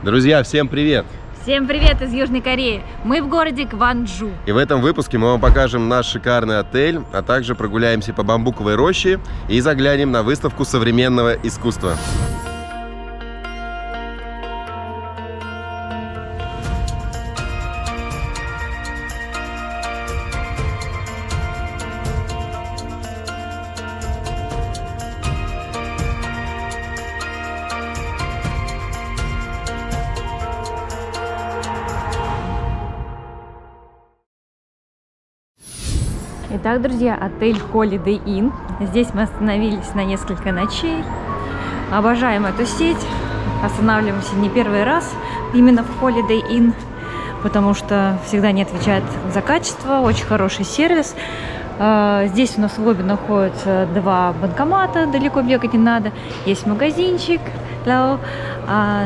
Друзья, всем привет! Всем привет из Южной Кореи! Мы в городе Кванджу. И в этом выпуске мы вам покажем наш шикарный отель, а также прогуляемся по бамбуковой роще и заглянем на выставку современного искусства. Итак, друзья, отель Holiday Inn. Здесь мы остановились на несколько ночей. Обожаем эту сеть. Останавливаемся не первый раз именно в Holiday Inn, потому что всегда не отвечает за качество. Очень хороший сервис. Здесь у нас в лобби находятся два банкомата, далеко бегать не надо. Есть магазинчик. На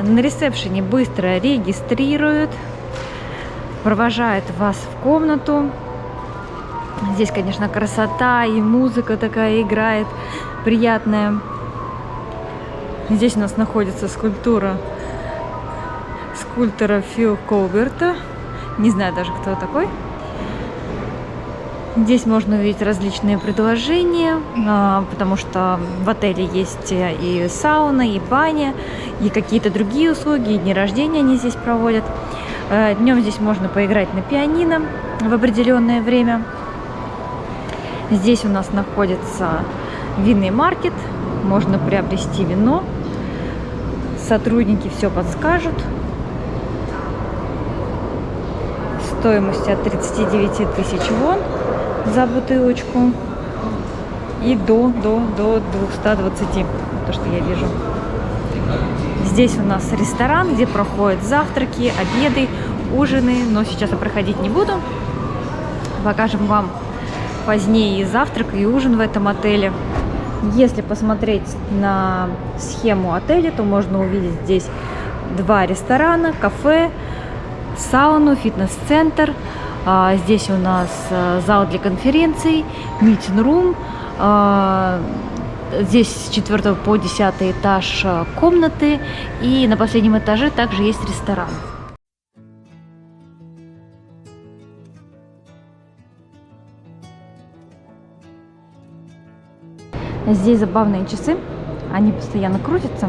ресепшене быстро регистрируют, провожает вас в комнату. Здесь, конечно, красота и музыка такая играет, приятная. Здесь у нас находится скульптора Фил Колберта. Не знаю даже, кто такой. Здесь можно увидеть различные предложения, потому что в отеле есть и сауна, и баня, и какие-то другие услуги, и дни рождения они здесь проводят. Днем здесь можно поиграть на пианино в определенное время. Здесь у нас находится винный маркет, можно приобрести вино, сотрудники все подскажут. Стоимость от 39 тысяч вон за бутылочку и до 220, то, что я вижу. Здесь у нас ресторан, где проходят завтраки, обеды, ужины, но сейчас я проходить не буду. Покажем вам позднее и завтрак, и ужин в этом отеле. Если посмотреть на схему отеля, то можно увидеть здесь два ресторана, кафе, сауну, фитнес-центр. Здесь у нас зал для конференций, митинг-рум. Здесь с 4 по 10 этаж комнаты, и на последнем этаже также есть ресторан. Здесь забавные часы, они постоянно крутятся,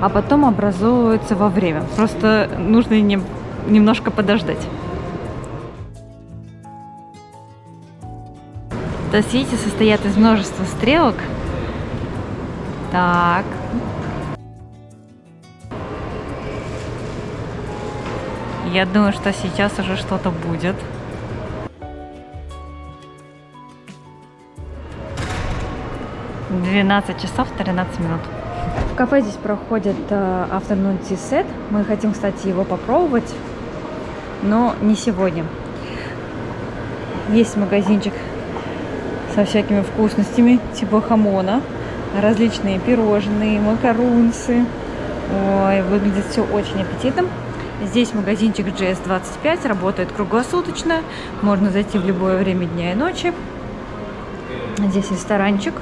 а потом образовываются во время. Просто нужно немножко подождать. Сети состоят из множества стрелок. Так. Я думаю, что сейчас уже что-то будет. — 12 часов 13 минут. В кафе здесь проходит afternoon tea set. Мы хотим, кстати, его попробовать, но не сегодня. Есть магазинчик со всякими вкусностями, типа хамона, различные пирожные, макарунсы. Ой, выглядит все очень аппетитно. Здесь магазинчик GS25, работает круглосуточно. Можно зайти в любое время дня и ночи. Здесь ресторанчик.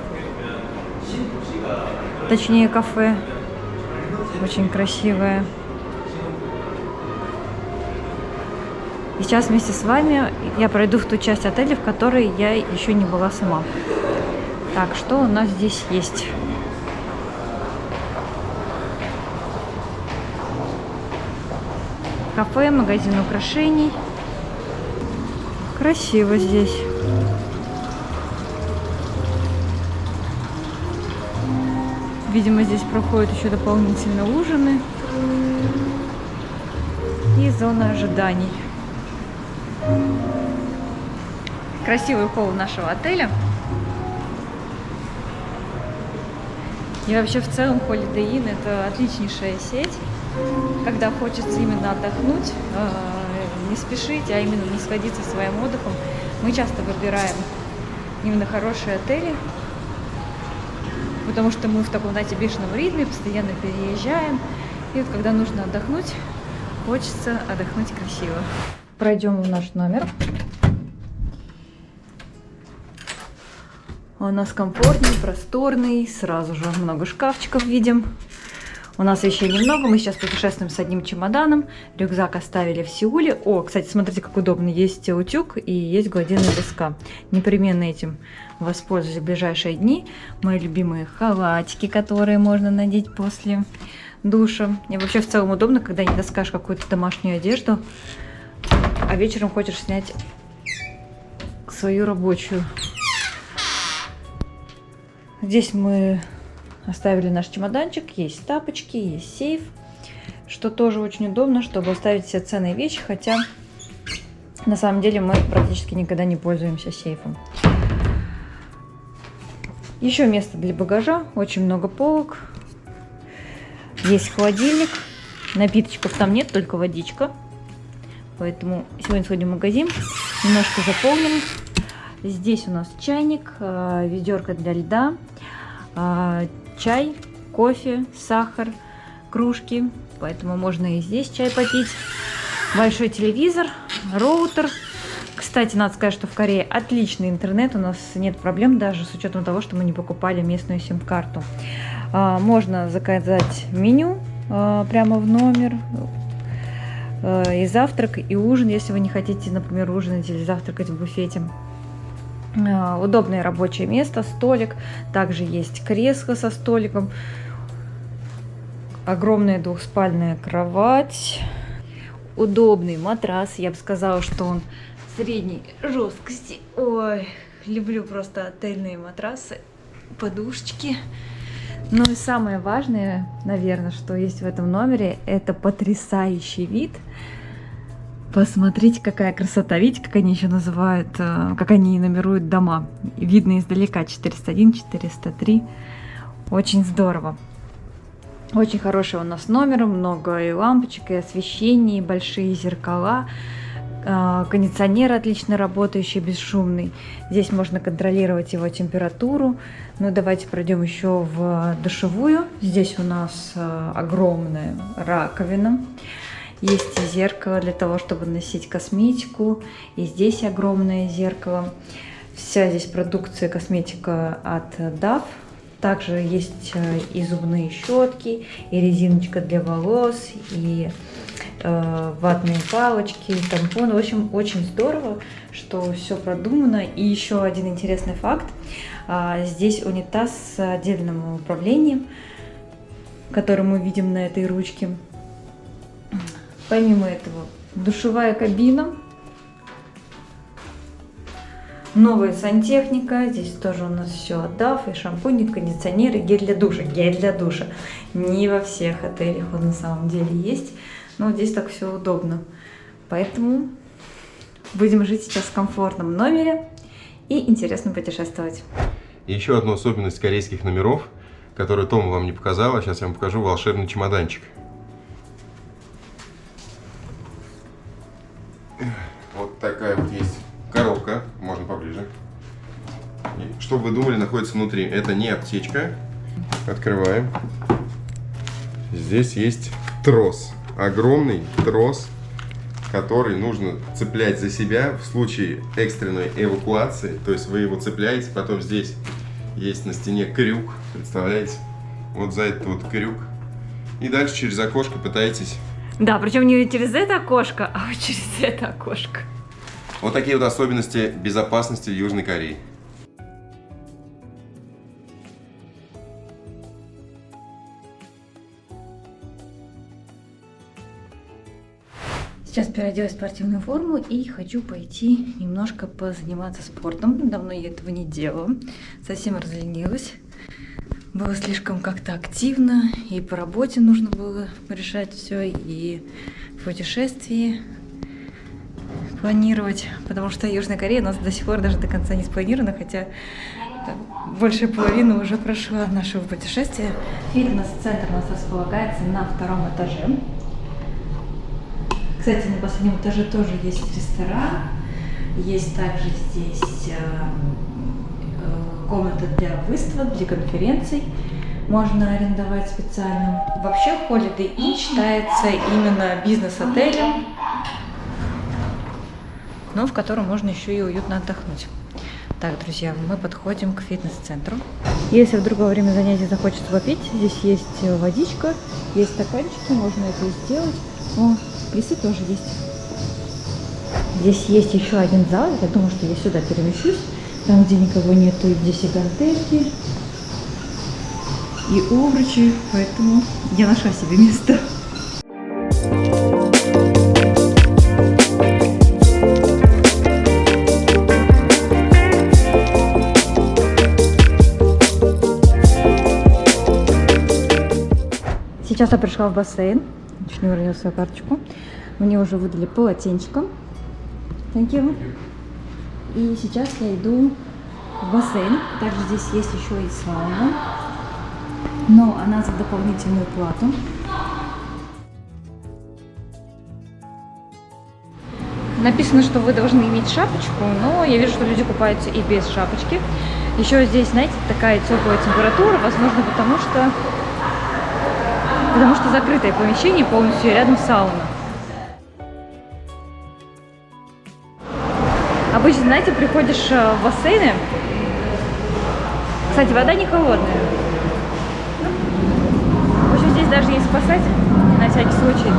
Точнее, кафе. Очень красивое. И сейчас вместе с вами я пройду в ту часть отеля, в которой я еще не была сама. Так, что у нас здесь есть? Кафе, магазин украшений. Красиво здесь. Видимо, здесь проходят еще дополнительно ужины и зона ожиданий. Красивый холл нашего отеля. И вообще в целом Holiday Inn — это отличнейшая сеть, когда хочется именно отдохнуть, не спешить, а именно насладиться своим отдыхом. Мы часто выбираем именно хорошие отели, потому что мы в таком, знаете, бешеном ритме, постоянно переезжаем. И вот когда нужно отдохнуть, хочется отдохнуть красиво. Пройдем в наш номер. Он у нас комфортный, просторный, сразу же много шкафчиков видим. У нас вещей немного, мы сейчас путешествуем с одним чемоданом. Рюкзак оставили в Сеуле. О, кстати, смотрите, как удобно. Есть утюг и есть гладильная доска. Непременно этим воспользуюсь в ближайшие дни. Мои любимые халатики, которые можно надеть после душа. И вообще в целом удобно, когда не таскаешь какую-то домашнюю одежду, а вечером хочешь снять свою рабочую. Здесь мы оставили наш чемоданчик, есть тапочки, есть сейф, что тоже очень удобно, чтобы оставить все ценные вещи, хотя на самом деле мы практически никогда не пользуемся сейфом. Еще место для багажа, очень много полок, есть холодильник, напиточков там нет, только водичка, поэтому сегодня сходим в магазин, немножко заполним. Здесь у нас чайник, ведерко для льда, чай, кофе, сахар, кружки, поэтому можно и здесь чай попить. Большой телевизор, роутер. Кстати, надо сказать, что в Корее отличный интернет, у нас нет проблем даже с учетом того, что мы не покупали местную сим-карту. Можно заказать меню прямо в номер, и завтрак, и ужин, если вы не хотите, например, ужинать или завтракать в буфете. Удобное рабочее место, столик, также есть кресло со столиком, огромная двухспальная кровать, удобный матрас, я бы сказала, что он средней жесткости. Ой, люблю просто отельные матрасы, подушечки. Ну и самое важное, наверное, что есть в этом номере, это потрясающий вид. Посмотрите, какая красота. Видите, как они еще называют, как они номеруют дома. Видно издалека 401, 403. Очень здорово. Очень хороший у нас номер. Много и лампочек, и освещений, и большие зеркала. Кондиционер отлично работающий, бесшумный. Здесь можно контролировать его температуру. Ну, давайте пройдем еще в душевую. Здесь у нас огромная раковина. Есть и зеркало для того, чтобы носить косметику. И здесь огромное зеркало. Вся здесь продукция косметика от Dove. Также есть и зубные щетки, и резиночка для волос, и ватные палочки, и тампоны. В общем, очень здорово, что все продумано. И еще один интересный факт. Здесь унитаз с отдельным управлением, который мы видим на этой ручке. Помимо этого, душевая кабина, новая сантехника, здесь тоже у нас все отдав, и шампунь, и кондиционер, и гель для душа. Гель для душа. Не во всех отелях он на самом деле есть, но здесь так все удобно. Поэтому будем жить сейчас в комфортном номере и интересно путешествовать. Еще одну особенность корейских номеров, которую Тома вам не показала, сейчас я вам покажу волшебный чемоданчик. Вот такая вот есть коробка, можно поближе. И, что вы думали, находится внутри? Это не аптечка. Открываем. Здесь есть трос. Огромный трос, который нужно цеплять за себя в случае экстренной эвакуации. То есть вы его цепляете, потом здесь есть на стене крюк, представляете? Вот за этот вот крюк. И дальше через окошко пытаетесь... Да, причем не через это окошко, а вот через это окошко. Вот такие вот особенности безопасности в Южной Корее. Сейчас переоделась в спортивную форму и хочу пойти немножко позаниматься спортом. Давно я этого не делала, совсем разленилась. Было слишком как-то активно, и по работе нужно было решать все, и в путешествии планировать, потому что Южная Корея у нас до сих пор даже до конца не спланирована, хотя большая половина уже прошла нашего путешествия. Фитнес-центр у нас располагается на 2-м этаже. Кстати, на последнем этаже тоже есть ресторан, есть также здесь комната для выставок, для конференций. Можно арендовать специально. Вообще Holiday Inn считается именно бизнес-отелем, но в котором можно еще и уютно отдохнуть. Так, друзья, мы подходим к фитнес-центру. Если вдруг во время занятий захочется попить, здесь есть водичка, есть стаканчики, можно это сделать. О, весы тоже есть. Здесь есть еще один зал, я думаю, что я сюда перемещусь. Там, где никого нету, и здесь и гантельки, и овручи, поэтому я нашла себе место. Сейчас я пришла в бассейн, чуть не уронила свою карточку. Мне уже выдали полотенчиком. Thank you. И сейчас я иду в бассейн. Также здесь есть еще и сауна, но она за дополнительную плату. Написано, что вы должны иметь шапочку, но я вижу, что люди купаются и без шапочки. Еще здесь, знаете, такая теплая температура, возможно, потому что закрытое помещение полностью, и рядом сауна. Обычно, знаете, приходишь в бассейны. Кстати, вода не холодная. В общем, здесь даже есть спасатель, на всякий случай.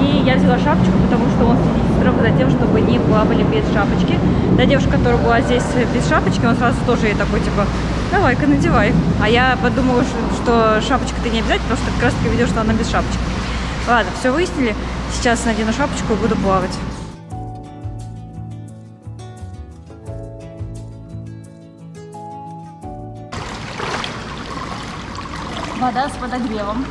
И я взяла шапочку, потому что он следит строго за тем, чтобы не плавали без шапочки. Та девушка, которая была здесь без шапочки, он сразу тоже ей такой, типа, давай-ка надевай. А я подумала, что шапочка-то не обязательно, потому что как раз таки видела, что она без шапочки. Ладно, все выяснили. Сейчас надену шапочку и буду плавать. Вода с подогревом.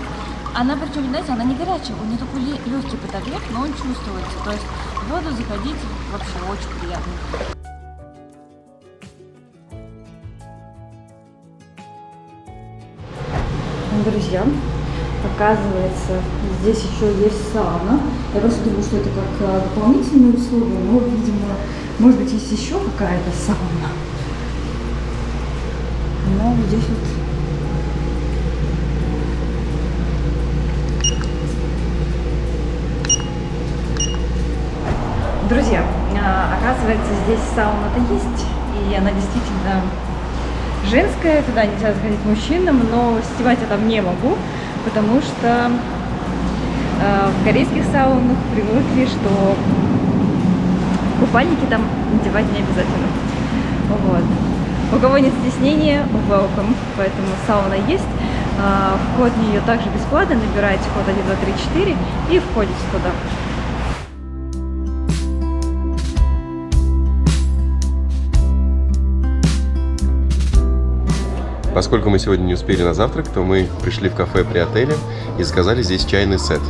Она, причем, знаете, она не горячая, у нее такой легкий подогрев, но он чувствуется. То есть в воду заходить вообще очень приятно. Друзья, оказывается, здесь еще есть сауна. Я просто думала, что это как дополнительные услуги, но, видимо, может быть, есть еще какая-то сауна. Но здесь вот... Друзья, оказывается, здесь сауна-то есть, и она действительно женская, туда нельзя заходить мужчинам, но снимать я там не могу, потому что в корейских саунах привыкли, что купальники там надевать не обязательно. Вот. У кого нет стеснения, welcome, поэтому сауна есть. Вход в нее также бесплатно, набираете код 1, 2, 3, 4 и входите туда. Поскольку мы сегодня не успели на завтрак, то мы пришли в кафе при отеле и заказали здесь чайный сет.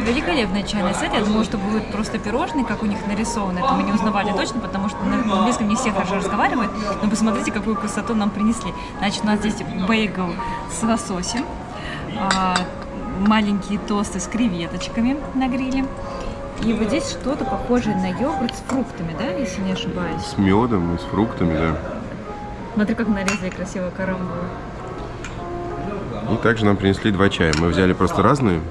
Великолепный чайный сет. Я думала, что будет просто пирожный, как у них нарисовано. Это мы не узнавали точно, потому что на английском не все хорошо разговаривают. Но посмотрите, какую красоту нам принесли. Значит, у нас здесь бейгл с лососем, маленькие тосты с креветочками на гриле. И вот здесь что-то похожее на йогурт с фруктами, да, если не ошибаюсь? С медом и с фруктами, да. Смотри, как нарезали красиво карамбу. И также нам принесли два чая. Мы взяли просто разные.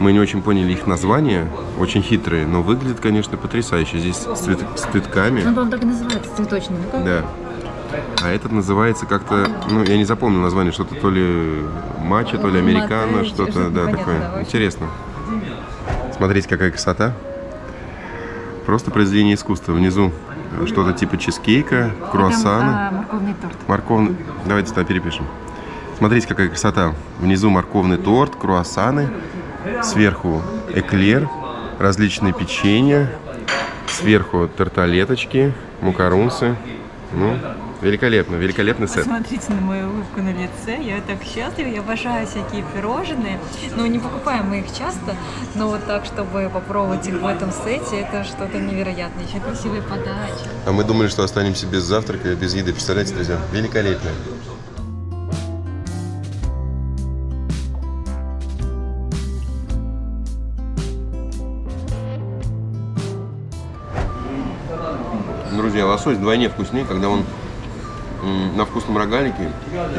Мы не очень поняли их названия, очень хитрые, но выглядит, конечно, потрясающе. Здесь с цветками. Ну, он так и называется, цветочный. Ну, да. А этот называется как-то, ну, я не запомнил название, что-то то ли матча, то ли американо, что-то, да, такое. Да, интересно. Смотрите, какая красота. Просто произведение искусства. Внизу что-то типа чизкейка, круассаны. Морковный торт. Морковный. Давайте сюда перепишем. Смотрите, какая красота. Внизу морковный торт, круассаны. Сверху эклер, различные печенья. Сверху тарталеточки, макарунсы. Ну, великолепно, великолепный сет. Посмотрите на мою улыбку на лице, я так счастлива, я обожаю всякие пирожные, но не покупаем мы их часто, но вот так, чтобы попробовать их в этом сете, это что-то невероятное, еще красивые подачи. А мы думали, что останемся без завтрака, без еды, представляете, друзья? Великолепно. Друзья, лосось вдвойне вкуснее, когда он на вкусном рогалике,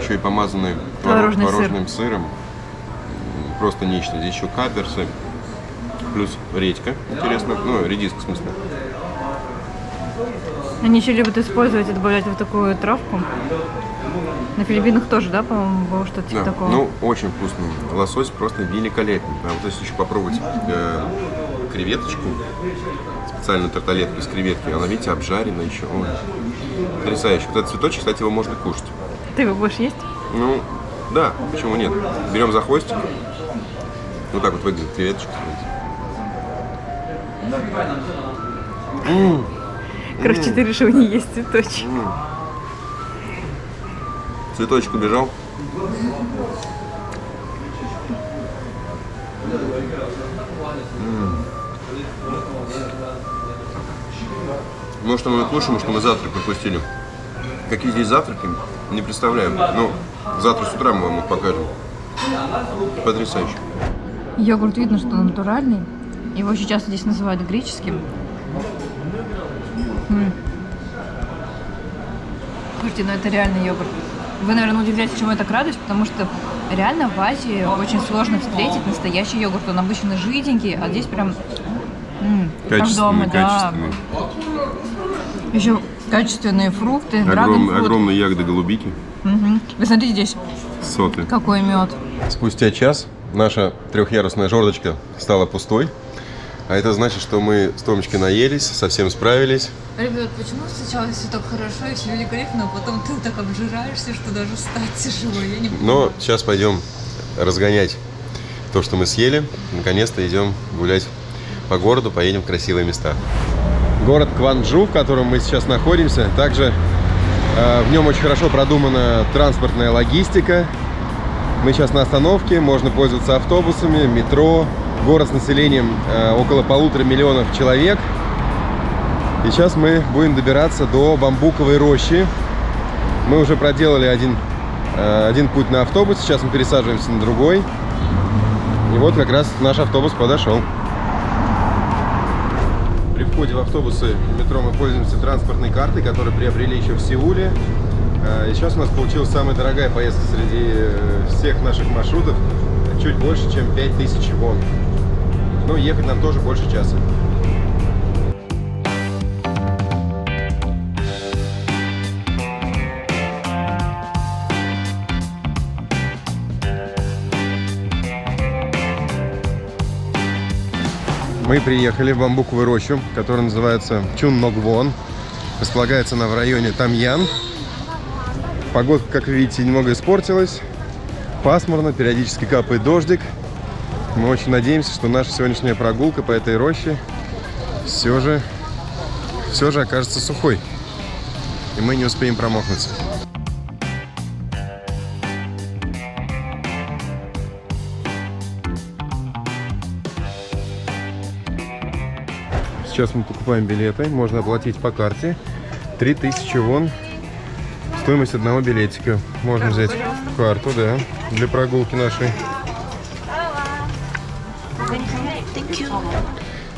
еще и помазанный творожным сыром. Просто нечто. Здесь еще каперсы, Плюс редька, интересно. Ну, редиска в смысле. Они еще любят использовать и добавлять вот такую травку. На Филиппинах тоже, да, по-моему, было что-то типа такого? Ну, очень вкусный. Лосось просто великолепный. А вот если еще попробовать креветочку, специальную тарталетку из креветки, она, видите, обжарена еще. Ой, потрясающе. Вот этот цветочек, кстати, его можно кушать. Ты его будешь есть? Ну, да, почему нет? Берем за хвостик. Вот так вот выглядит креветочка. Короче, ты решил не есть цветочек. Цветочек убежал. Может, мы кушаем, что мы завтрак пропустили. Какие здесь завтраки? Не представляю. Ну, завтра с утра мы вам их покажем. Потрясающе. Йогурт видно, что натуральный. Его сейчас здесь называют греческим. Слушайте, ну это реально йогурт. Вы, наверное, удивляетесь, чему я так радуюсь, потому что реально в Азии очень сложно встретить настоящий йогурт. Он обычно жиденький, а здесь прям как дома, да. Еще качественные фрукты, драгонфрут. Огромные ягоды голубики. Вы смотрите здесь, соты. Какой мед. Спустя час наша трехъярусная жердочка стала пустой. А это значит, что мы с Томочкой наелись, совсем справились. Ребят, почему сначала все так хорошо и все великолепно, а потом ты так обжираешься, что даже встать тяжело? Я не понимаю. Но сейчас пойдем разгонять то, что мы съели. Наконец-то идем гулять по городу, поедем в красивые места. Город Кванджу, в котором мы сейчас находимся. Также в нем очень хорошо продумана транспортная логистика. Мы сейчас на остановке, можно пользоваться автобусами, метро. Город с населением около 1,5 миллиона человек. И сейчас мы будем добираться до бамбуковой рощи. Мы уже проделали один путь на автобус, сейчас мы пересаживаемся на другой. И вот как раз наш автобус подошел. При входе в автобусы метро мы пользуемся транспортной картой, которую приобрели еще в Сеуле. И сейчас у нас получилась самая дорогая поездка среди всех наших маршрутов. Чуть больше, чем 5000 вон. Но ехать нам тоже больше часа. Мы приехали в бамбуковую рощу, которая называется Чунногвон. Располагается она в районе Тамьян. Погода, как вы видите, немного испортилась. Пасмурно, периодически капает дождик. Мы очень надеемся, что наша сегодняшняя прогулка по этой роще все же окажется сухой. И мы не успеем промокнуть. Сейчас мы покупаем билеты. Можно оплатить по карте. 3000 вон. Стоимость одного билетика. Можно взять карту, да, для прогулки нашей.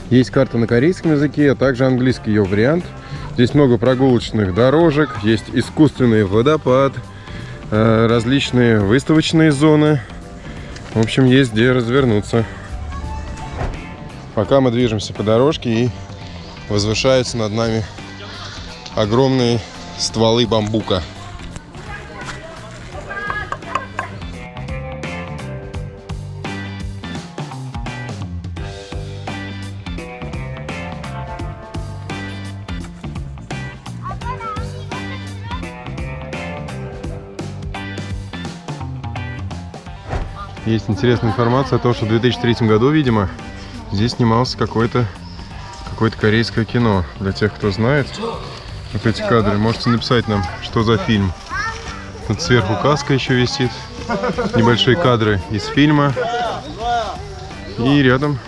Есть карта на корейском языке, а также английский ее вариант. Здесь много прогулочных дорожек, есть искусственный водопад, различные выставочные зоны. В общем, есть где развернуться. Пока мы движемся по дорожке, и возвышаются над нами огромные стволы бамбука. Есть интересная информация о том, что в 2003 году, видимо, здесь снимался какое-то корейское кино. Для тех, кто знает вот эти кадры, можете написать нам, что за фильм. Тут сверху каска еще висит, небольшие кадры из фильма. И рядом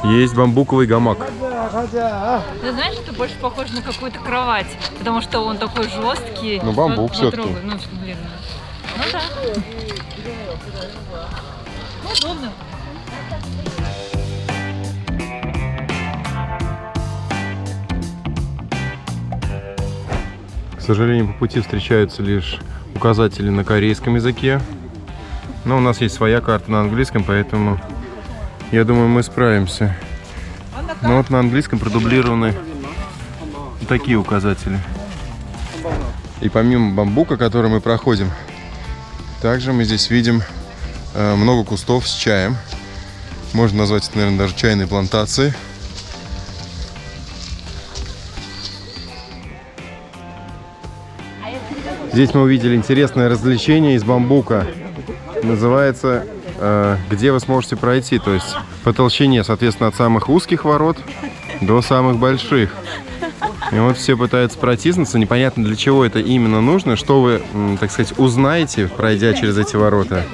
есть бамбуковый гамак. Ты знаешь, что больше похож на какую-то кровать, потому что он такой жесткий. Ну, бамбук все-таки. Ну, блин. Ну да. Удобно. К сожалению, по пути встречаются лишь указатели на корейском языке. Но у нас есть своя карта на английском, поэтому Я думаю, мы справимся. Но вот на английском продублированы такие указатели. И помимо бамбука, который мы проходим, также мы здесь видим много кустов с чаем. Можно назвать это, наверное, даже чайной плантацией. Здесь мы увидели интересное развлечение из бамбука. Называется «Где вы сможете пройти». То есть по толщине, соответственно, от самых узких ворот до самых больших. И вот все пытаются протиснуться. Непонятно, для чего это именно нужно. Что вы, так сказать, узнаете, пройдя через эти ворота.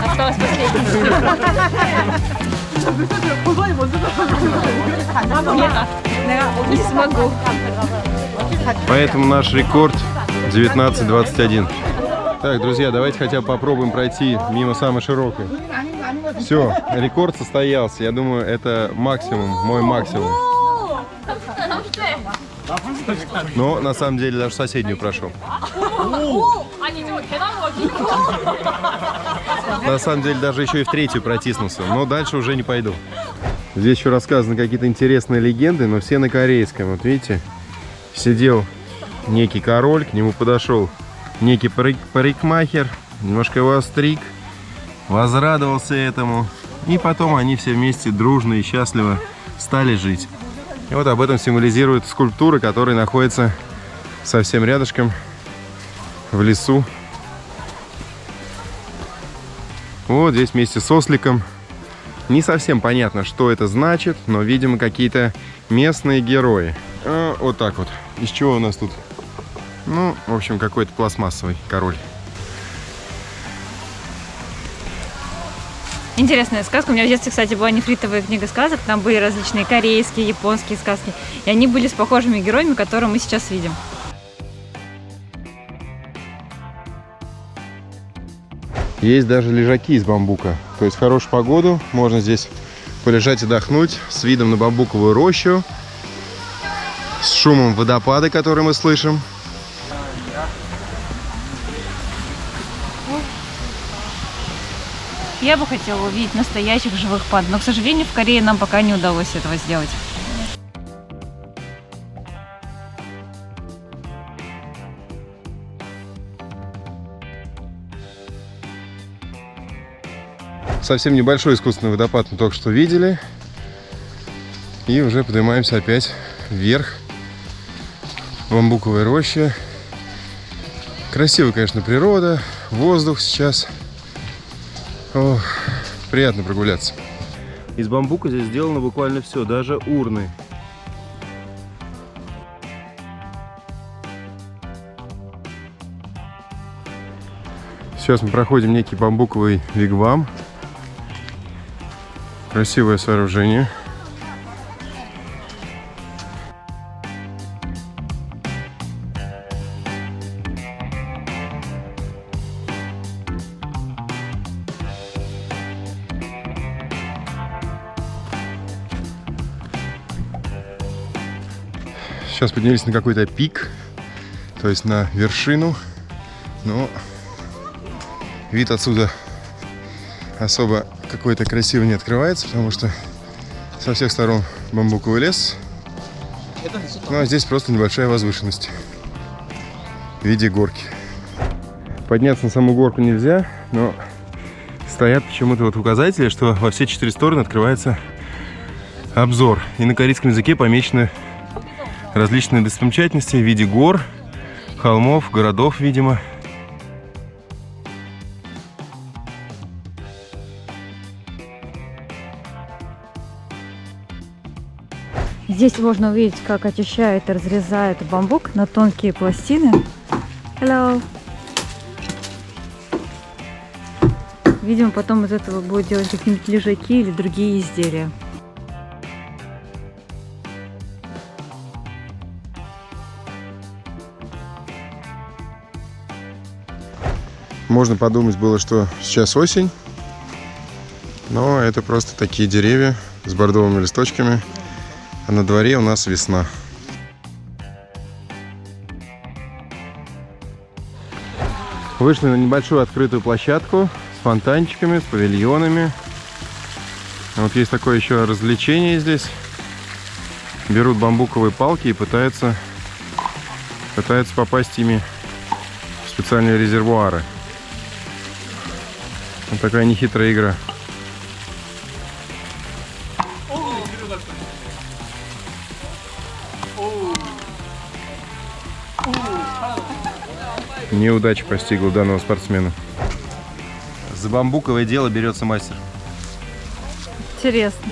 Осталось последнее. Не смогу. Поэтому наш рекорд 19:21. Так, друзья, давайте хотя бы попробуем пройти мимо самой широкой. Все, рекорд состоялся. Я думаю, это максимум, мой максимум. Но на самом деле даже соседнюю прошел. На самом деле даже еще и в третью протиснулся. Но дальше уже не пойду. Здесь еще рассказаны какие-то интересные легенды, но все на корейском. Вот видите, сидел некий король, к нему подошел некий парикмахер, немножко его остриг, возрадовался этому. И потом они все вместе дружно и счастливо стали жить. И вот об этом символизирует скульптура, которая находится совсем рядышком в лесу. Вот здесь вместе с осликом. Не совсем понятно, что это значит, но, видимо, какие-то местные герои. Вот так вот. Из чего у нас тут? Ну, в общем, какой-то пластмассовый король. Интересная сказка. У меня в детстве, кстати, была нефритовая книга сказок. Там были различные корейские, японские сказки. И они были с похожими героями, которые мы сейчас видим. Есть даже лежаки из бамбука. То есть в хорошую погоду можно здесь полежать, отдохнуть с видом на бамбуковую рощу, с шумом водопада, который мы слышим. Я бы хотела увидеть настоящих живых панд, но, к сожалению, в Корее нам пока не удалось этого сделать. Совсем небольшой искусственный водопад мы только что видели. И уже поднимаемся опять вверх. Бамбуковая роща. Красивая, конечно, природа. Воздух сейчас. Ох, приятно прогуляться. Из бамбука здесь сделано буквально все, даже урны. Сейчас мы проходим некий бамбуковый вигвам. Красивое сооружение. Сейчас поднялись на какой-то пик, то есть на вершину, но вид отсюда особо какой-то красивый не открывается, потому что со всех сторон бамбуковый лес. Ну а здесь просто небольшая возвышенность в виде горки. Подняться на саму горку нельзя, но стоят почему-то вот указатели, что во все 4 стороны открывается обзор. И на корейском языке помечены различные достопримечательности в виде гор, холмов, городов, видимо. Здесь можно увидеть, как очищают и разрезают бамбук на тонкие пластины. Hello. Видимо, потом из этого будут делать какие-нибудь лежаки или другие изделия. Можно подумать было, что сейчас осень, но это просто такие деревья с бордовыми листочками. А на дворе у нас весна. Вышли на небольшую открытую площадку с фонтанчиками, с павильонами. Вот есть такое еще развлечение здесь. Берут бамбуковые палки и пытаются попасть ими в специальные резервуары. Вот такая нехитрая игра. Неудача постигла данного спортсмена. За бамбуковое дело берется мастер. Интересно.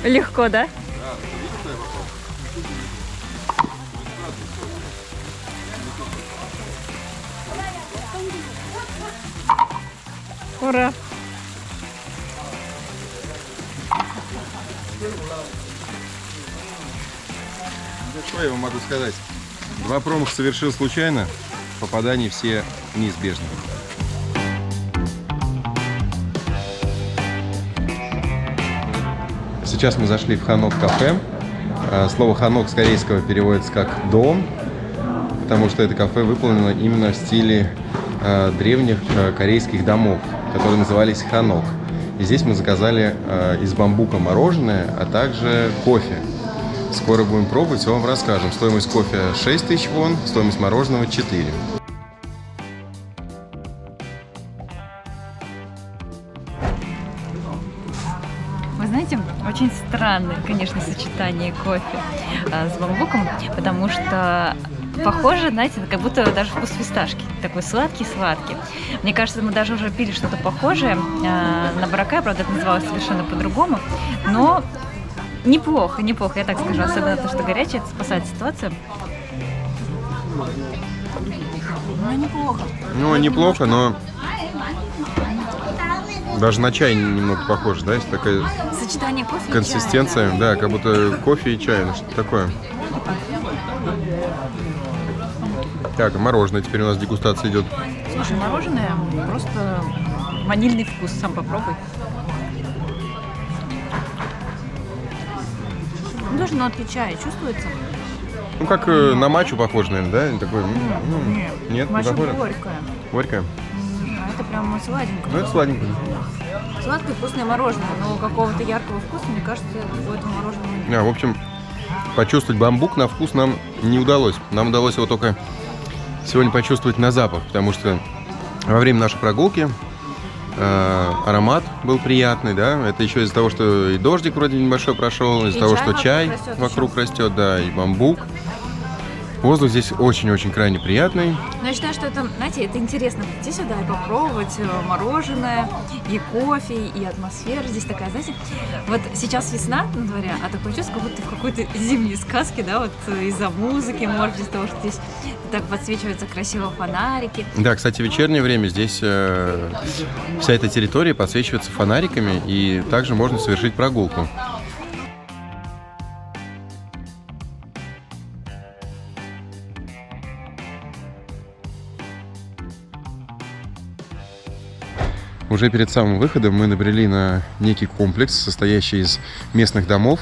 Легко, да? Ура! Что я вам могу сказать? 2 промаха совершил случайно, попадания все неизбежны. Сейчас мы зашли в Ханок кафе. Слово Ханок с корейского переводится как «дом», потому что это кафе выполнено именно в стиле древних корейских домов, которые назывались Ханок. И здесь мы заказали из бамбука мороженое, а также кофе. Скоро будем пробовать, все вам расскажем. Стоимость кофе 6 тысяч вон, стоимость мороженого 4. Вы знаете, очень странное, конечно, сочетание кофе с бамбуком, потому что похоже, знаете, как будто даже вкус фисташки. Такой сладкий-сладкий. Мне кажется, мы даже уже пили что-то похожее на баракай, правда, это называлось совершенно по-другому, но неплохо, я так скажу. Особенно то, что горячее, это спасает ситуацию. Ну, неплохо. Ну, неплохо, но даже на чай немного похоже, да? Есть такая Сочетание кофе консистенция, и чая, да, как будто кофе и чай, ну что такое. Так, мороженое теперь у нас дегустация идет. Слушай, мороженое просто ванильный вкус, сам попробуй. Даже нотки чая чувствуется? Ну, как на матчу похоже, наверное, да? Такой, нет, не Матча похоже? горькая. Горькая? А это прям сладенькое. Ну, это сладенько. Сладкое вкусное мороженое, но какого-то яркого вкуса, мне кажется, у этого мороженого нет. В общем, почувствовать бамбук на вкус нам не удалось. Нам удалось его только сегодня почувствовать на запах, потому что во время нашей прогулки аромат был приятный, да. Это еще из-за того, что и дождик вроде небольшой прошел, из-за того, что чай вокруг растет, да, и бамбук. Воздух здесь очень-очень крайне приятный. Но я считаю, что это, знаете, это интересно прийти сюда и попробовать мороженое, и кофе, и атмосфера здесь такая, знаете. Вот сейчас весна на дворе, а такое чувство, как будто в какой-то зимней сказке, да, вот из-за музыки, может, из-за того, что здесь так подсвечиваются красиво фонарики. Да, кстати, в вечернее время здесь вся эта территория подсвечивается фонариками, и также можно совершить прогулку. Уже перед самым выходом мы набрели на некий комплекс, состоящий из местных домов.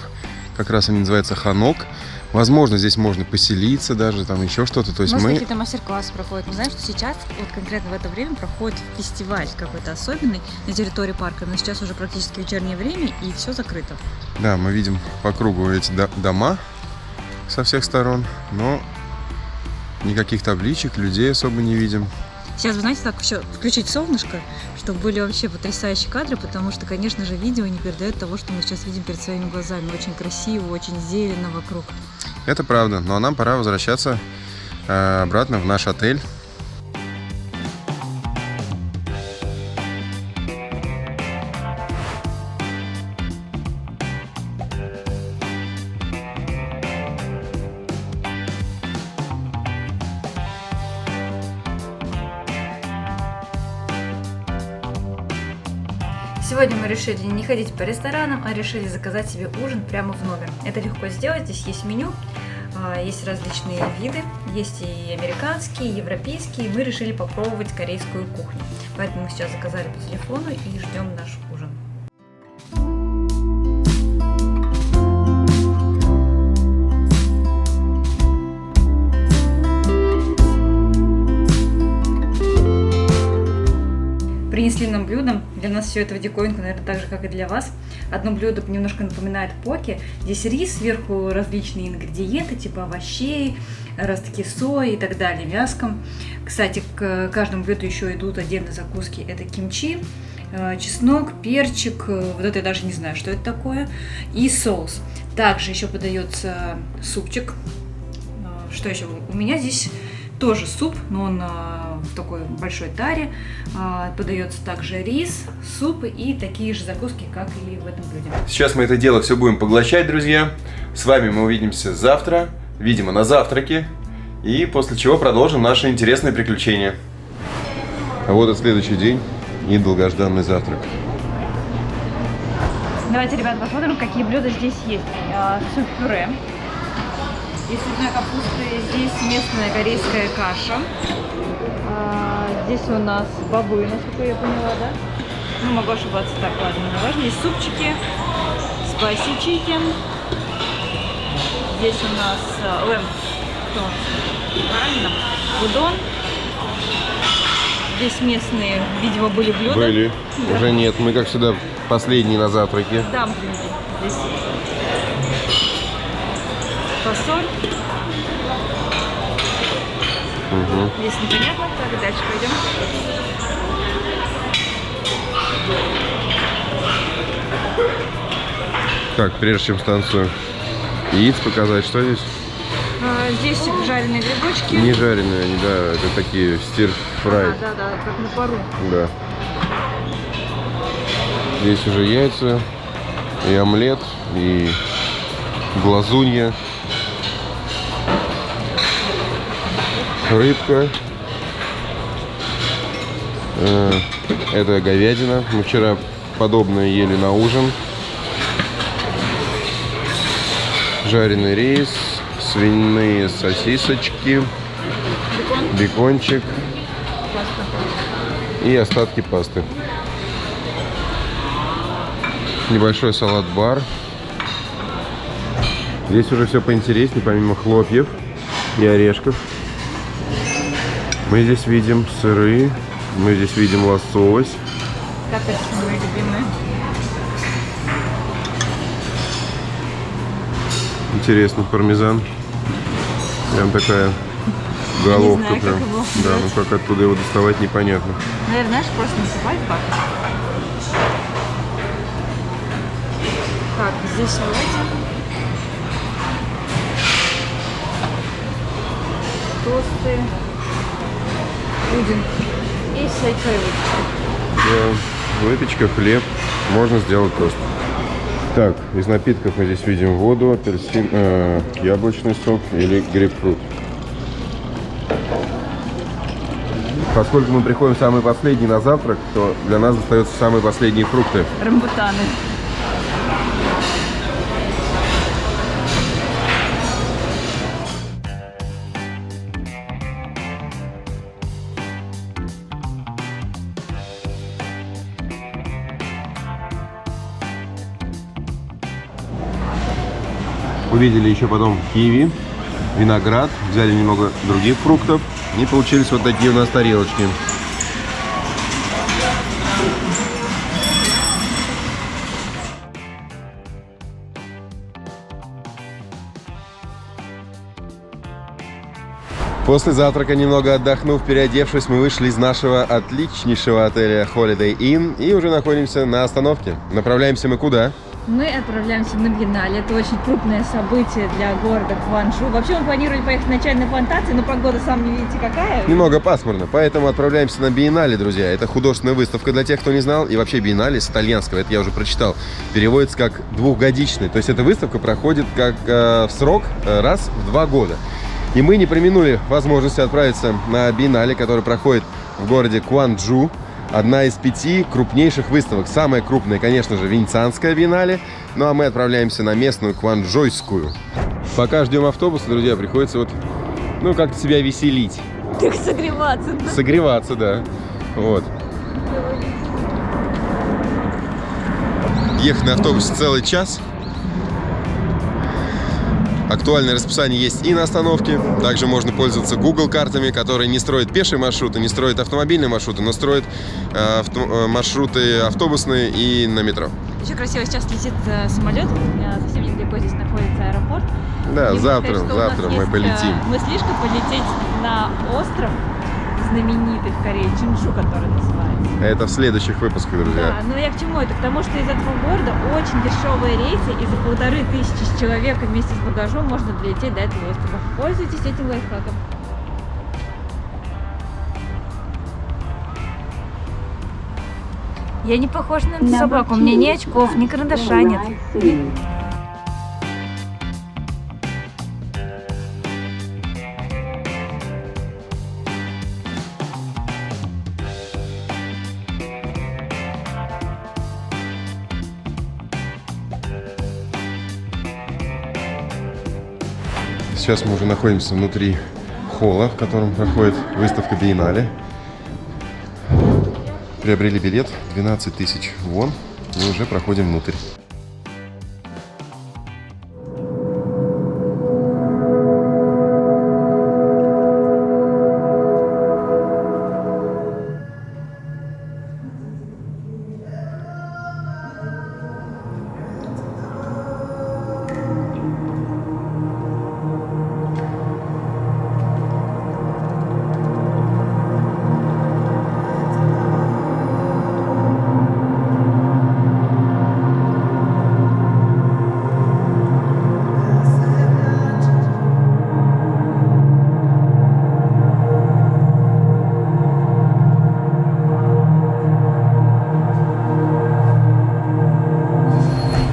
Как раз они называются Ханок. Возможно, здесь можно поселиться даже, там еще что-то. То есть может, какие-то мастер-классы проходят. Мы знаем, что сейчас, вот конкретно в это время, проходит фестиваль какой-то особенный на территории парка. Но сейчас уже практически вечернее время, и все закрыто. Да, мы видим по кругу эти дома со всех сторон, но никаких табличек, людей особо не видим. Сейчас, вы знаете, так еще включить солнышко, чтобы были вообще потрясающие кадры, потому что, конечно же, видео не передает того, что мы сейчас видим перед своими глазами. Очень красиво, очень зелено вокруг. Это правда, но нам пора возвращаться обратно в наш отель. Сегодня мы решили не ходить по ресторанам, а решили заказать себе ужин прямо в номер. Это легко сделать, здесь есть меню, есть различные виды Есть и американские, и европейские. Мы решили попробовать корейскую кухню. Поэтому сейчас заказали по телефону и ждем наш ужин. Принесли нам блюдо. Для нас все это в диковинку, наверное, так же, как и для вас. Одно блюдо немножко напоминает поки. Здесь рис, сверху различные ингредиенты, типа овощей, ростки сои и так далее, мяско. Кстати, к каждому блюду еще идут отдельные закуски. Это кимчи, чеснок, перчик, вот это я даже не знаю, что это такое, и соус. Также еще подается супчик. Что еще? У меня здесь тоже суп, но он в такой большой таре. Подается также рис, суп и такие же закуски, как и в этом блюде. Сейчас мы это дело все будем поглощать, друзья. С вами мы увидимся завтра, видимо, на завтраке. И после чего продолжим наши интересные приключения. А вот и следующий день и долгожданный завтрак. Давайте, ребят, посмотрим, какие блюда здесь есть. Суп-пюре. Из цветной капусты, здесь местная корейская каша. Здесь у нас бабы, насколько я поняла, да? Ну, могу ошибаться, так, ладно, не важно. Здесь супчики, spicy chicken. Здесь у нас лэм, правильно? Удон. Здесь местные, видимо, были блюда. Были, да. Уже нет, мы, как всегда, последние на завтраке. Дамплинги здесь есть. Фасоль. Здесь непонятно, так, дальше пойдем. Так, прежде чем станцию яиц показать, что здесь? Здесь жареные грибочки. Не жареные они, да, это такие стир-фрай. Да, как на пару. Да. Здесь уже яйца, и омлет, и глазунья. Рыбка. Это говядина. Мы вчера подобное ели на ужин. Жареный рис, свиные сосисочки, бекончик и остатки пасты. Небольшой салат-бар. Здесь уже все поинтереснее, помимо хлопьев и орешков. Мы здесь видим сыры, мы здесь видим лосось. Капец, мои любимые. Интересно, пармезан. Прям такая головка. Не знаю, прям. как его Да, брать. ну как оттуда его доставать, непонятно. Наверное, знаешь, просто насыпать так. Так, здесь салатик. Тосты. Пудинг. И всякая выпечка. Да, выпечка, хлеб. Можно сделать тост. Так, из напитков мы здесь видим воду, апельсин, яблочный сок или грейпфрут. Поскольку мы приходим самый последний на завтрак, то для нас остаются самые последние фрукты. Рамбутаны. Увидели еще потом киви, виноград, взяли немного других фруктов и получились вот такие у нас тарелочки. После завтрака, немного отдохнув, переодевшись, мы вышли из нашего отличнейшего отеля Holiday Inn и уже находимся на остановке. Направляемся мы куда? Мы отправляемся на Биеннале. Это очень крупное событие для города Кванджу. Вообще мы планировали поехать на чайной плантации, но погода, сами не видите, какая. Немного пасмурно, поэтому отправляемся на Биеннале, друзья. Это художественная выставка для тех, кто не знал. И вообще Биеннале с итальянского, это я уже прочитал, переводится как двухгодичный. То есть эта выставка проходит как в срок раз в 2 года. И мы не преминули возможности отправиться на Биеннале, который проходит в городе Кванджу. Одна из 5 крупнейших выставок. Самая крупная, конечно же, Венецианская Биеннале. Ну а мы отправляемся на местную Кванджойскую. Пока ждем автобуса, друзья, приходится вот ну, как-то себя веселить. Так согреваться, да? Согреваться, да. Вот. Ехать на автобусе целый час. Актуальное расписание есть и на остановке. Также можно пользоваться Google картами, которые не строят пешие маршруты, не строят автомобильные маршруты, но строят маршруты автобусные и на метро. Еще красиво сейчас летит самолет. Совсем недалеко здесь находится аэропорт. Да, И завтра сказать, мы полетим. мыслишка полететь на остров знаменитый в Корее, Чинджу, который называется. Это в следующих выпусках, друзья. Да, но я к чему это? К тому, что из этого города очень дешевые рейсы, и за 1500 человек вместе с багажом можно долететь до этого острова. Пользуйтесь этим лайфхаком. Я не похожа на эту собаку, у меня ни очков, ни карандаша нет. Сейчас мы уже находимся внутри холла, в котором проходит выставка Биеннале. Приобрели билет 12 тысяч вон и уже проходим внутрь.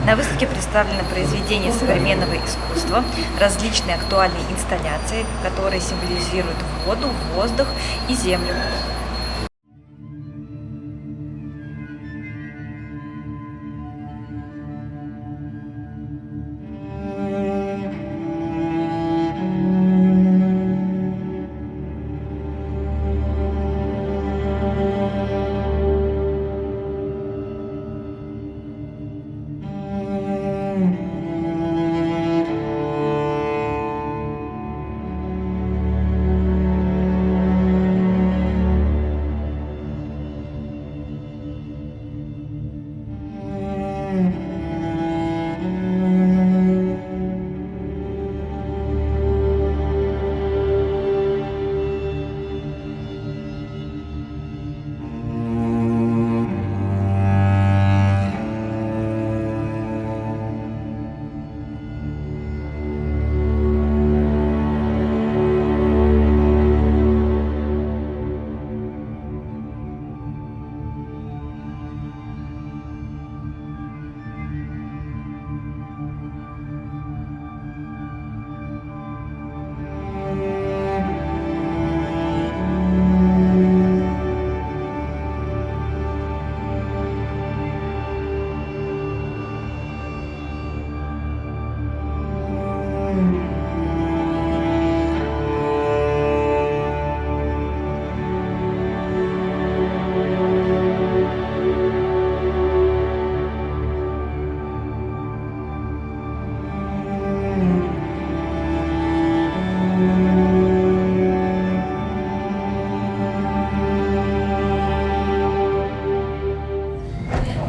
На выставке представлены произведения современного искусства, различные актуальные инсталляции, которые символизируют воду, воздух и землю.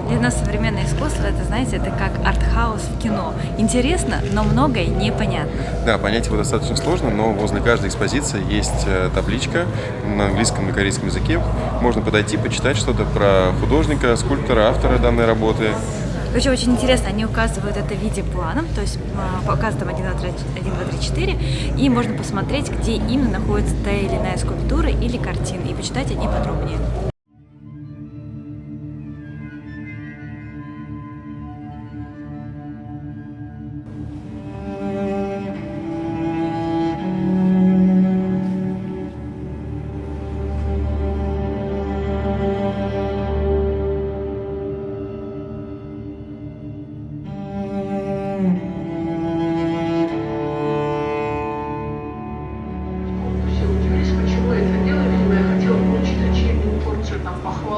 Для нас современное искусство, это, знаете, это как арт-хаус в кино. Интересно, но многое непонятно. Да, понять его достаточно сложно, но возле каждой экспозиции есть табличка на английском и корейском языке. Можно подойти, почитать что-то про художника, скульптора, автора данной работы. Вообще очень интересно, они указывают это в виде планом, то есть показывают там 1, 2, 3, 4, и можно посмотреть, где именно находится та или иная скульптура или картина, и почитать о ней подробнее.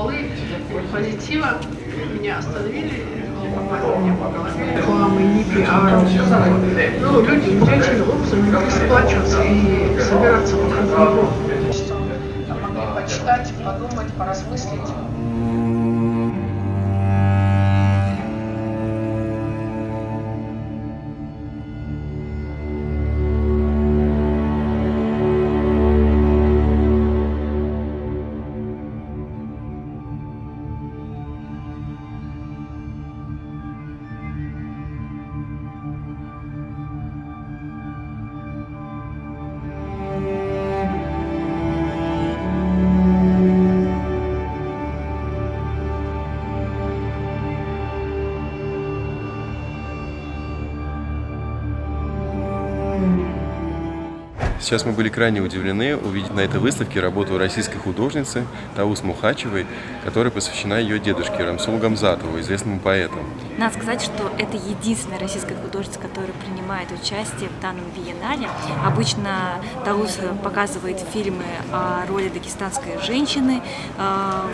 волны позитива меня остановили, попали мне по голове. Рекламы, нипи, ну, люди, удивительным образом не могли сплачиваться и собираться вокруг него. Могли почитать, подумать, поразмыслить. Сейчас мы были крайне удивлены увидеть на этой выставке работу российской художницы Таус Мухачевой, которая посвящена ее дедушке Рамсулу Гамзатову, известному поэту. Надо сказать, что это единственная российская художница, которая принимает участие в данном биеннале. Обычно Таус показывает фильмы о роли дагестанской женщины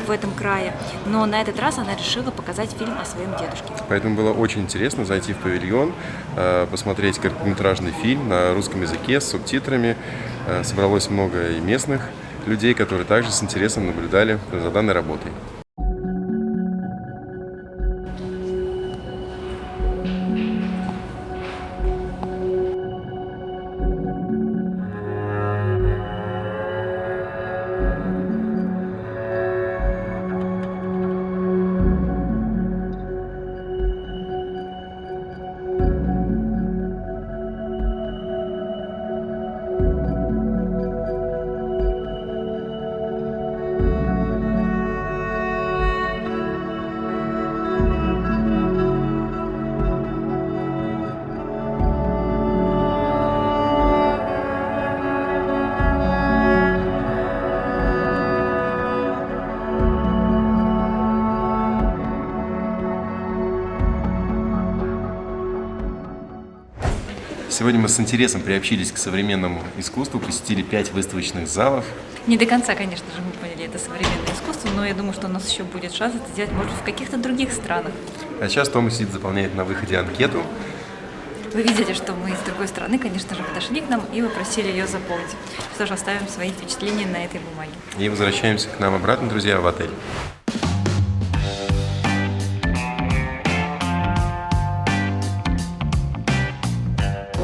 в этом крае, но на этот раз она решила показать фильм о своем дедушке. Поэтому было очень интересно зайти в павильон, посмотреть короткометражный фильм на русском языке с субтитрами. Собралось много и местных людей, которые также с интересом наблюдали за данной работой. Сегодня мы с интересом приобщились к современному искусству, посетили 5 выставочных залов. Не до конца, конечно же, мы поняли это современное искусство, но я думаю, что у нас еще будет шанс это сделать, может, в каких-то других странах. А сейчас Тома сидит, заполняет на выходе анкету. Вы видите, что мы с другой стороны, конечно же, подошли к нам и попросили ее заполнить. Что же, оставим свои впечатления на этой бумаге. И возвращаемся к нам обратно, друзья, в отель.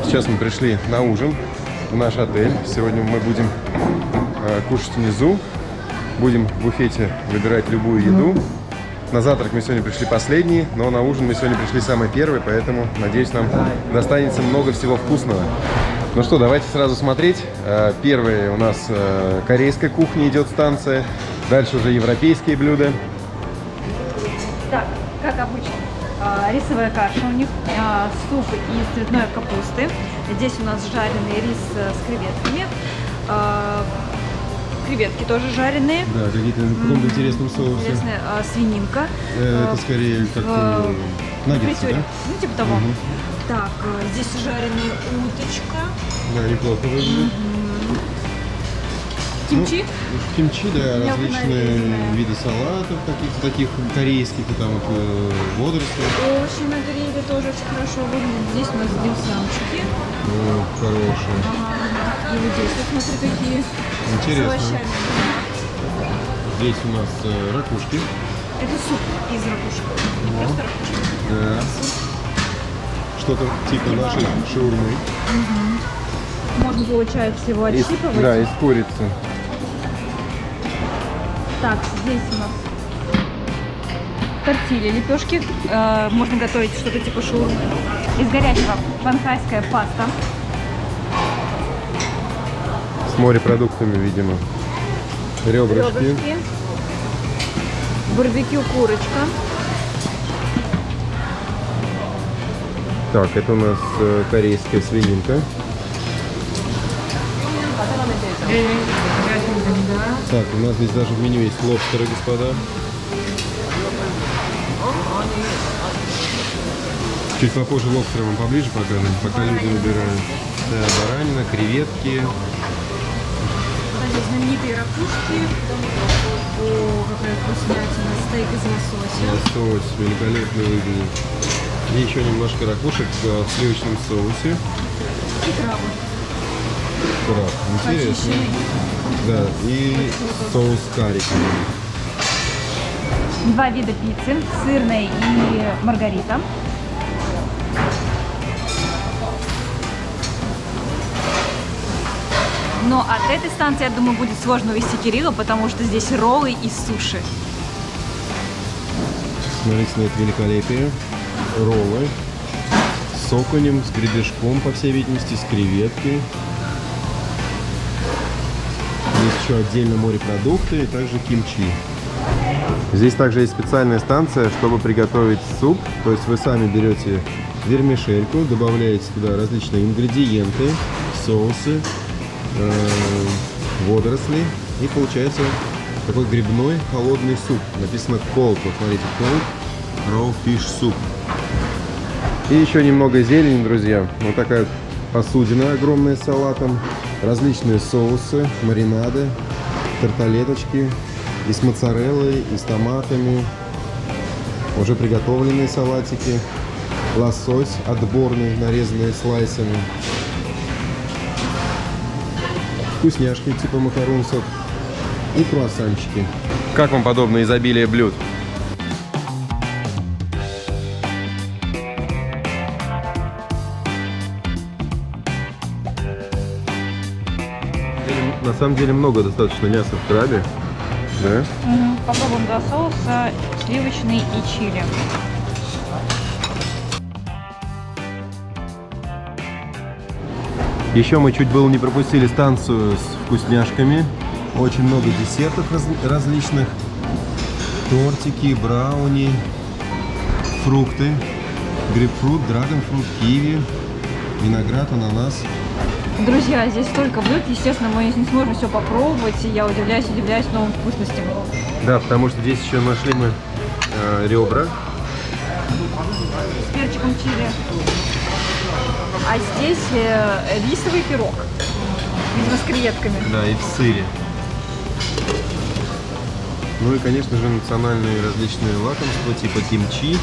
Сейчас мы пришли на ужин в наш отель. Сегодня мы будем кушать внизу. Будем в буфете выбирать любую еду. На завтрак мы сегодня пришли последние, но на ужин мы сегодня пришли самые первые, поэтому, надеюсь, нам достанется много всего вкусного. Ну что, давайте сразу смотреть. Первая у нас корейская кухня идет станция, дальше уже европейские блюда. Так, как обычно. Рисовая каша у них, суп из цветной капусты. Здесь у нас жареный рис с креветками. Креветки тоже жареные. Да, какие-то в каком-то интересном соусе. Интересная свининка. Это скорее как наггетсы, да? Ну, типа того. Так, здесь жареная уточка. Да, неплохо выглядит. Кимчи? Ну, кимчи, да, различные виды салатов, каких-то таких корейских, и там вот водоросли. Овощи на гриле тоже очень хорошо выглядят. Здесь у нас димсамчики. О, хорошие. И вот здесь, вот смотри, какие интересно. с овощами. Здесь у нас ракушки. Это суп из ракушек. Не просто ракушки. Да. Что-то типа нашей шаурмы. Можно, получается, его отщипывать. Да, из курицы. Так, здесь у нас тортилья, лепешки. Можно готовить что-то типа шаурмы. Из горячего панхайская паста. С морепродуктами, видимо. Ребрышки. Барбекю курочка. Так, это у нас корейская свининка. Так, у нас здесь даже в меню есть лобстеры, господа. Чуть попозже лобстеры вам поближе покажем, пока люди выбирают. Да, баранина, креветки. Здесь знаменитые ракушки. какая вкуснятина. Стейк из лосося. Лосось великолепно выглядит. И еще немножко ракушек в сливочном соусе. И крабы. Краб. Интересно. Почищенный. Да, и соус карри. 2 вида пиццы. Сырная и маргарита. Но от этой станции, я думаю, будет сложно увезти Кирилла, потому что здесь роллы и суши. Смотрите на это великолепие. Роллы с окунем, с гребешком, по всей видимости, с креветкой. Есть еще отдельно морепродукты и также кимчи. Здесь также есть специальная станция, чтобы приготовить суп. То есть вы сами берете вермишельку, добавляете туда различные ингредиенты, соусы, водоросли, и получается такой грибной холодный суп. Написано cold, вот смотрите, cold raw fish soup. И еще немного зелени, друзья. Вот такая посудина огромная с салатом, различные соусы, маринады, тарталеточки и с моцареллой, и с томатами, уже приготовленные салатики, лосось отборный, нарезанный слайсами, вкусняшки типа макарунсов и круассанчики. Как вам подобное изобилие блюд? На самом деле много достаточно мяса в крабе, да? Попробуем 2 соуса, сливочный и чили. Еще мы чуть было не пропустили станцию с вкусняшками. Очень много десертов различных. Тортики, брауни, фрукты. Грейпфрут, драгонфрут, киви, виноград, ананас. Друзья, здесь столько блюд, естественно, мы не сможем все попробовать, и я удивляюсь новым вкусностям. Да, потому что здесь еще нашли мы ребра. С перчиком чили. А здесь рисовый пирог, видимо, с креветками. Да, и в сыре. Ну и, конечно же, национальные различные лакомства, типа кимчи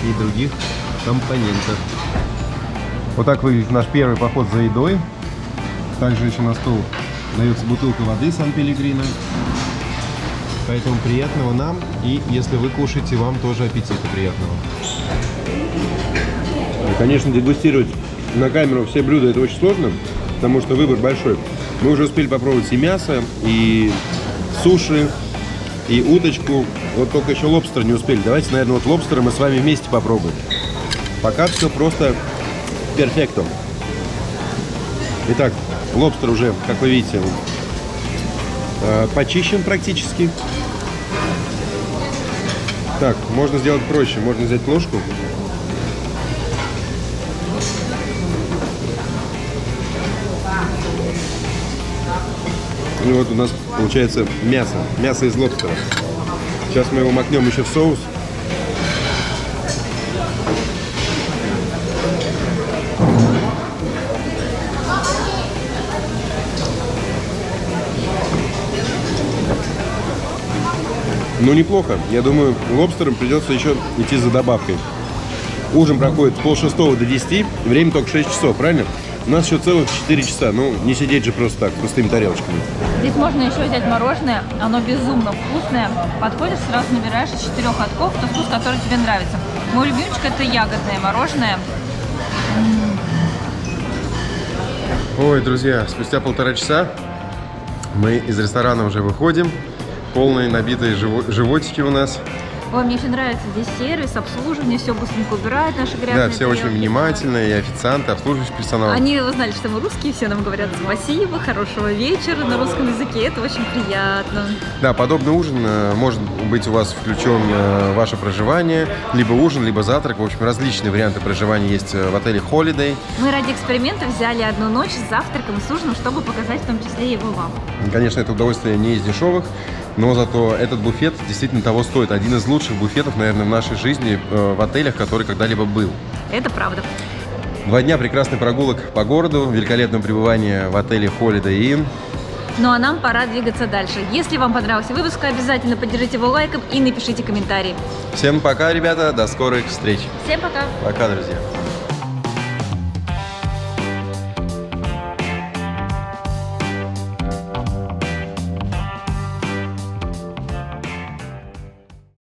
и других компонентов. Вот так выглядит наш первый поход за едой. Также еще на стол дается бутылка воды Сан-Пеллегрино. Поэтому приятного нам. И если вы кушаете, вам тоже аппетита приятного. И, конечно, дегустировать на камеру все блюда это очень сложно, потому что выбор большой. Мы уже успели попробовать и мясо, и суши, и уточку. Вот только еще лобстер не успели. Давайте, наверное, вот лобстера мы с вами вместе попробуем. Пока все просто перфекто. Итак, лобстер уже, как вы видите, почищен практически. Так, можно сделать проще. Можно взять ложку. И вот у нас получается мясо. Мясо из лобстера. Сейчас мы его макнем еще в соус. Ну, неплохо. Я думаю, лобстерам придется еще идти за добавкой. Ужин проходит с 5:30 до 10. Время только 6 часов, правильно? У нас еще целых 4 часа. Ну, не сидеть же просто так, с пустыми тарелочками. Здесь можно еще взять мороженое. Оно безумно вкусное. Подходишь, сразу набираешь из 4 отков тот вкус, который тебе нравится. Мой любимчик — это ягодное мороженое. Ой, друзья, спустя 1,5 часа мы из ресторана уже выходим. Полные набитые животики у нас. Ой, мне очень нравится здесь сервис, обслуживание, все быстренько убирают наши грязные Да, все очень тарелки. внимательные, и официанты, обслуживающий персонал. Они узнали, что мы русские, все нам говорят спасибо, хорошего вечера на русском языке, это очень приятно. Да, подобный ужин может быть у вас включен в ваше проживание, либо ужин, либо завтрак. В общем, различные варианты проживания есть в отеле Holiday. Мы ради эксперимента взяли одну ночь с завтраком и с ужином, чтобы показать в том числе его вам. Конечно, это удовольствие не из дешевых, но зато этот буфет действительно того стоит. Один из лучших буфетов, наверное, в нашей жизни в отелях, который когда-либо был. Это правда. 2 дня прекрасных прогулок по городу, великолепного пребывания в отеле Holiday Inn. Ну а нам пора двигаться дальше. Если вам понравился выпуск, обязательно поддержите его лайком и напишите комментарий. Всем пока, ребята, до скорых встреч. Всем пока! Пока, друзья.